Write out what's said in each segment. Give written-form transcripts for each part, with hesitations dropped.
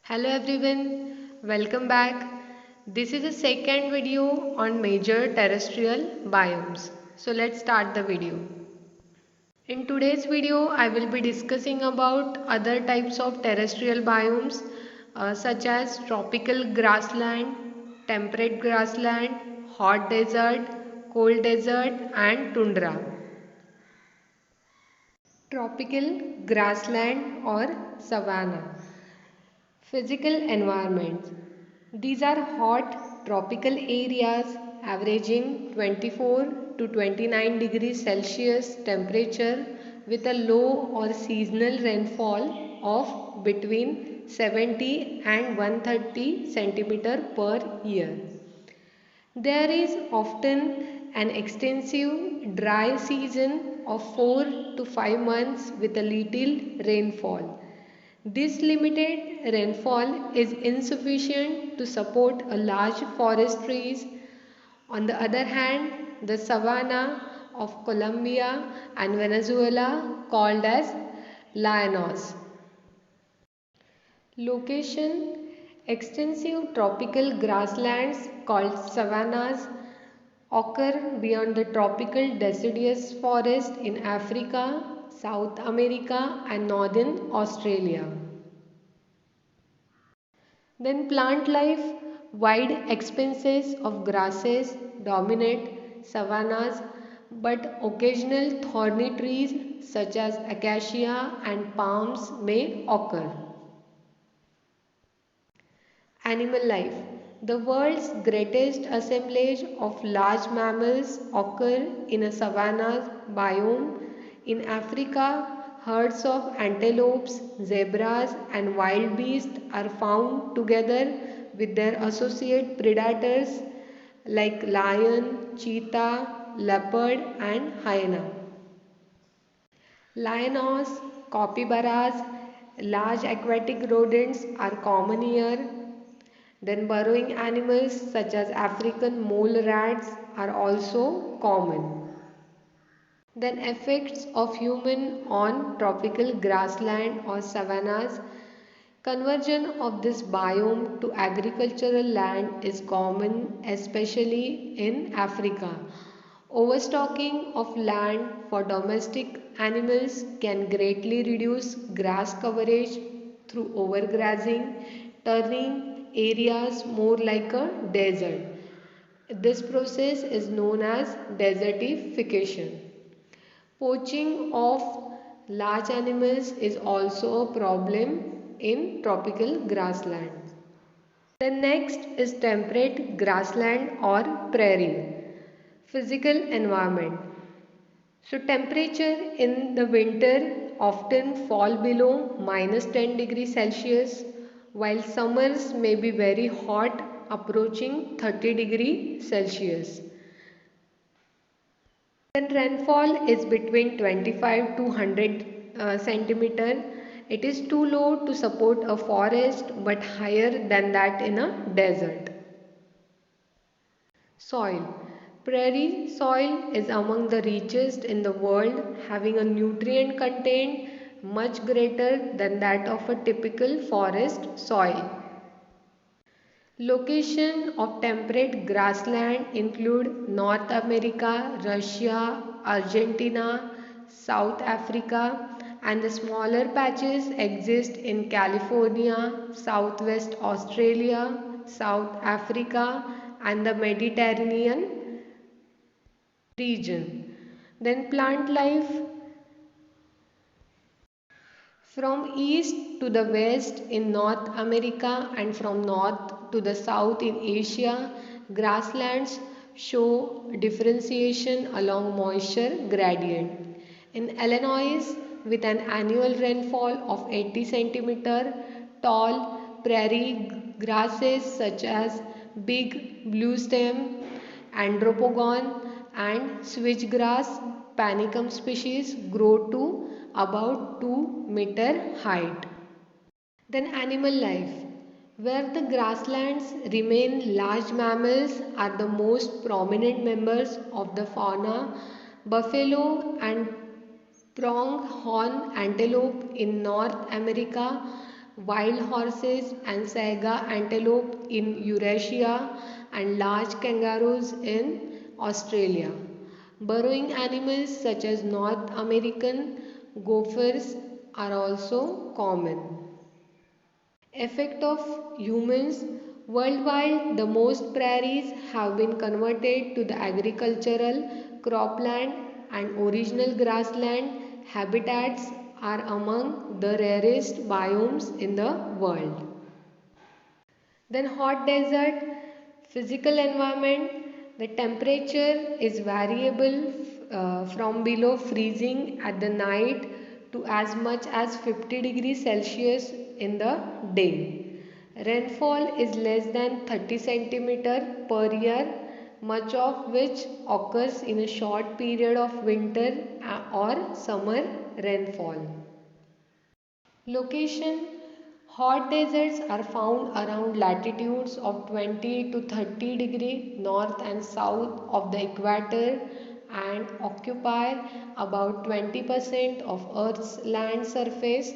Hello everyone, welcome back. This is the second video on major terrestrial biomes. So let's start the video. In today's video, I will be discussing about other types of terrestrial biomes such as tropical grassland, temperate grassland, hot desert, cold desert and tundra. Tropical grassland or savanna. Physical environments. These are hot tropical areas averaging 24 to 29 degrees Celsius temperature with a low or seasonal rainfall of between 70 and 130 centimeter per year. There is often an extensive dry season of 4 to 5 months with a little rainfall. This limited rainfall is insufficient to support a large forest trees. On the other hand, the savanna of Colombia and Venezuela called as llanos. Location: extensive tropical grasslands called savannas occur beyond the tropical deciduous forest in Africa, South America and northern Australia. Then plant life: wide expanses of grasses dominate savannas, but occasional thorny trees such as acacia and palms may occur. Animal life: the world's greatest assemblage of large mammals occur in a savanna biome. In Africa, herds of antelopes, zebras and wild beasts are found together with their associate predators like lion, cheetah, leopard and hyena. Llanos, capybaras, large aquatic rodents are common here. Then burrowing animals such as African mole rats are also common. Then effects of human on tropical grassland or savannas. Conversion of this biome to agricultural land is common, especially in Africa. Overstocking of land for domestic animals can greatly reduce grass coverage through overgrazing, turning areas more like a desert. This process is known as desertification. Poaching of large animals is also a problem in tropical grasslands. The next is temperate grassland or prairie. Physical environment. So temperature in the winter often fall below -10 degrees Celsius, while summers may be very hot, approaching 30 degrees Celsius. Then rainfall is between 25 to 100 centimeter. It is too low to support a forest but higher than that in a desert. Soil. Prairie soil is among the richest in the world, having a nutrient content much greater than that of a typical forest soil. Location of temperate grassland include North America, Russia, Argentina, South Africa, and the smaller patches exist in California, Southwest Australia, South Africa and the Mediterranean region. Then plant life: from east to the west in North America and from north to the south in Asia, grasslands show differentiation along moisture gradient. In Illinois, with an annual rainfall of 80 centimeter, tall prairie grasses such as big bluestem, andropogon and switchgrass panicum species grow to about 2-meter height. Then animal life. Where the grasslands remain, large mammals are the most prominent members of the fauna. Buffalo and pronghorn antelope in North America, wild horses and saiga antelope in Eurasia, and large kangaroos in Australia. Burrowing animals such as North American gophers are also common. Effect of humans worldwide, the most prairies have been converted to the agricultural cropland, and original grassland habitats are among the rarest biomes in the world. Then hot desert, physical environment, the temperature is variable from below freezing at the night to as much as 50 degrees Celsius in the day. Rainfall is less than 30 centimeter per year, much of which occurs in a short period of winter or summer rainfall. Location, hot deserts are found around latitudes of 20 to 30 degree north and south of the equator and occupy about 20% of Earth's land surface.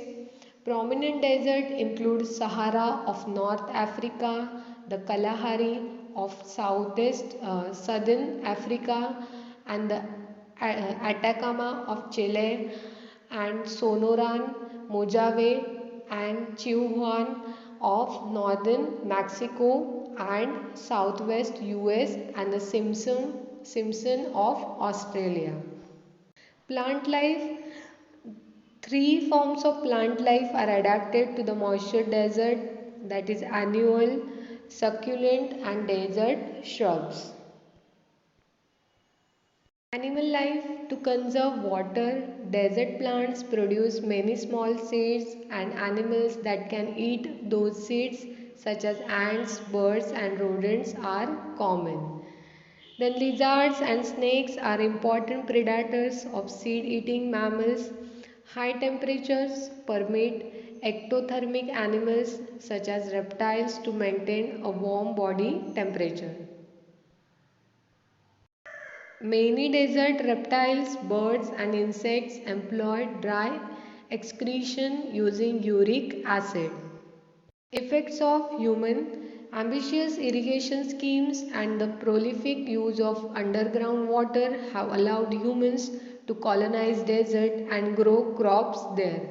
Prominent deserts include Sahara of North Africa, the Kalahari of Southeast Southern Africa, and the Atacama of Chile, and Sonoran, Mojave, and Chihuahuan of northern Mexico and southwest US, and the Simpson of Australia. Plant life, three forms of plant life are adapted to the moisture desert, that is annual, succulent, and desert shrubs. Animal life, to conserve water, desert plants produce many small seeds, and animals that can eat those seeds, such as ants, birds, and rodents, are common. Then lizards and snakes are important predators of seed-eating mammals. High temperatures permit ectothermic animals such as reptiles to maintain a warm body temperature. Many desert reptiles, birds, and insects employ dry excretion using uric acid. Effects of human ambitious irrigation schemes and the prolific use of underground water have allowed humans to colonize desert and grow crops there.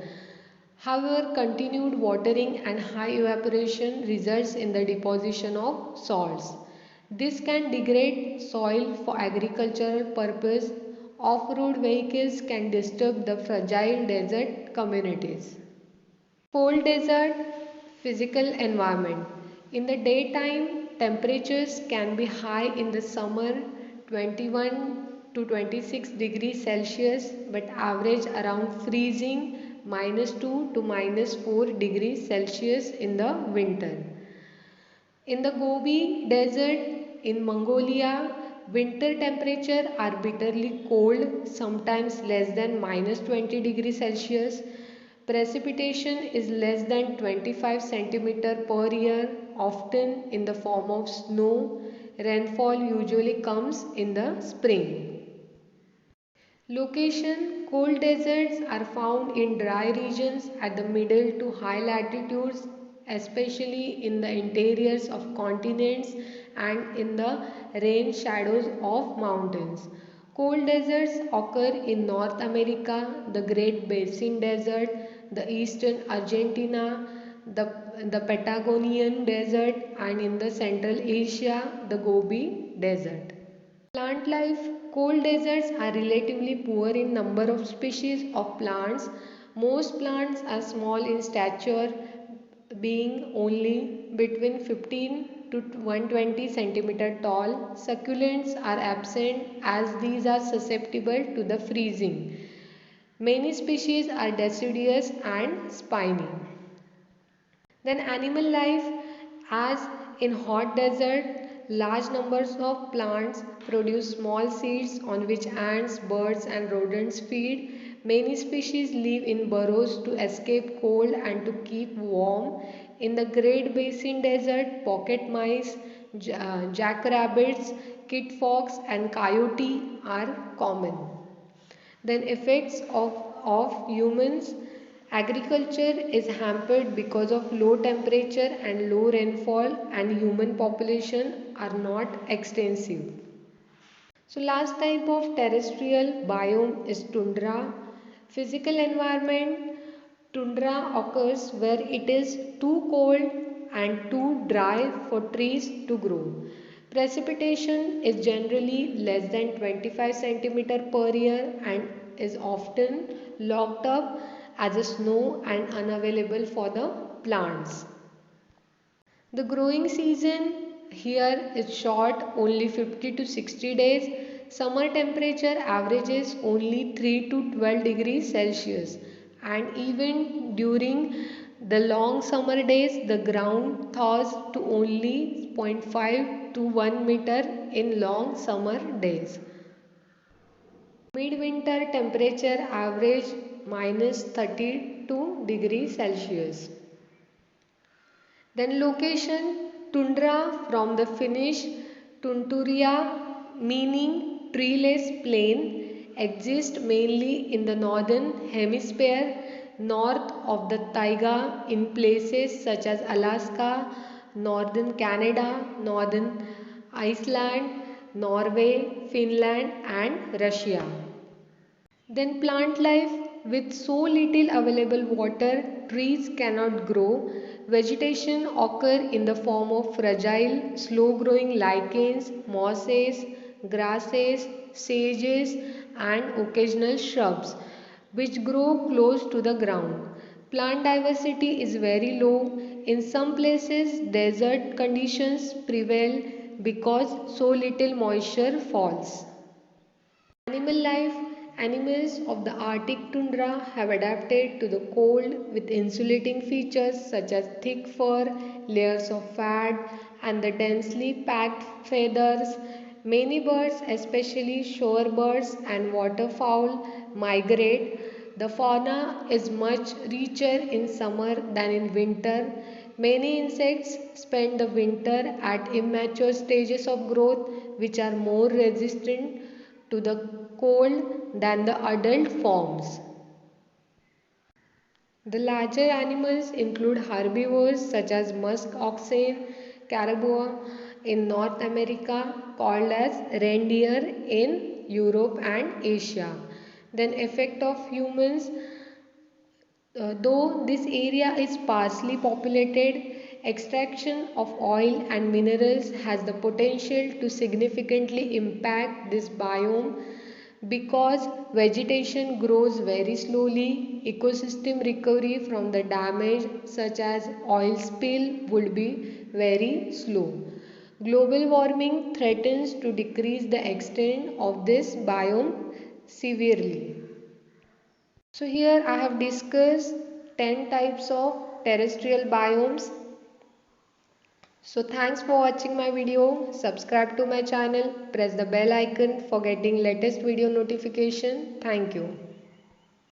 However, continued watering and high evaporation results in the deposition of salts. This can degrade soil for agricultural purpose. Off-road vehicles can disturb the fragile desert communities. Cold desert physical environment. In the daytime, temperatures can be high in the summer, 21 to 26 degrees Celsius, but average around freezing -2 to -4 degrees Celsius in the winter. In the Gobi Desert in Mongolia, winter temperatures are bitterly cold, sometimes less than -20 degrees Celsius. Precipitation is less than 25 centimeter per year, often in the form of snow. Rainfall usually comes in the spring. Location, cold deserts are found in dry regions at the middle to high latitudes, especially in the interiors of continents and in the rain shadows of mountains. Cold deserts occur in North America, the Great Basin Desert, the eastern Argentina, the Patagonian Desert, and in the Central Asia, the Gobi Desert. Plant life, cold deserts are relatively poor in number of species of plants. Most plants are small in stature, being only between 15 to 120 centimeter tall. Succulents are absent as these are susceptible to the freezing. Many species are deciduous and spiny. Then animal life, as in hot desert, large numbers of plants produce small seeds on which ants, birds, and rodents feed. Many species live in burrows to escape cold and to keep warm. In the Great Basin Desert, pocket mice, jackrabbits, kit fox, and coyote are common. Then effects of humans, Agriculture is hampered because of low temperature and low rainfall, and human population are not extensive. So last type of terrestrial biome is tundra. Physical environment: tundra occurs where it is too cold and too dry for trees to grow. Precipitation is generally less than 25 centimeter per year and is often locked up as a snow and unavailable for the plants. The growing season here is short, only 50 to 60 days. Summer temperature averages only 3 to 12 degrees Celsius, and even during the long summer days, the ground thaws to only zero point 0.5 to 1 meter in long summer days. Midwinter temperature average minus 32 degrees Celsius. Then location: tundra from the Finnish tunturia meaning treeless plain, exists mainly in the northern hemisphere, north of the taiga in places such as Alaska, northern Canada, northern Iceland, Norway, Finland and Russia. Then plant life: with so little available water, trees cannot grow. Vegetation occur in the form of fragile, slow-growing lichens, mosses, grasses, sages, and occasional shrubs, which grow close to the ground. Plant diversity is very low. In some places, desert conditions prevail because so little moisture falls. Animal life: animals of the Arctic tundra have adapted to the cold with insulating features such as thick fur, layers of fat, and the densely packed feathers. Many birds, especially shorebirds and waterfowl, migrate. The fauna is much richer in summer than in winter. Many insects spend the winter at immature stages of growth, which are more resistant to the cold than the adult forms. The larger animals include herbivores such as musk oxen, caribou in North America, called as reindeer in Europe and Asia. Then effect of humans: though this area is sparsely populated, extraction of oil and minerals has the potential to significantly impact this biome. Because vegetation grows very slowly, ecosystem recovery from the damage such as oil spill would be very slow. Global warming threatens to decrease the extent of this biome severely. So here I have discussed 10 types of terrestrial biomes. So thanks for watching my video. Subscribe to my channel. Press the bell icon for getting latest video notification. Thank you.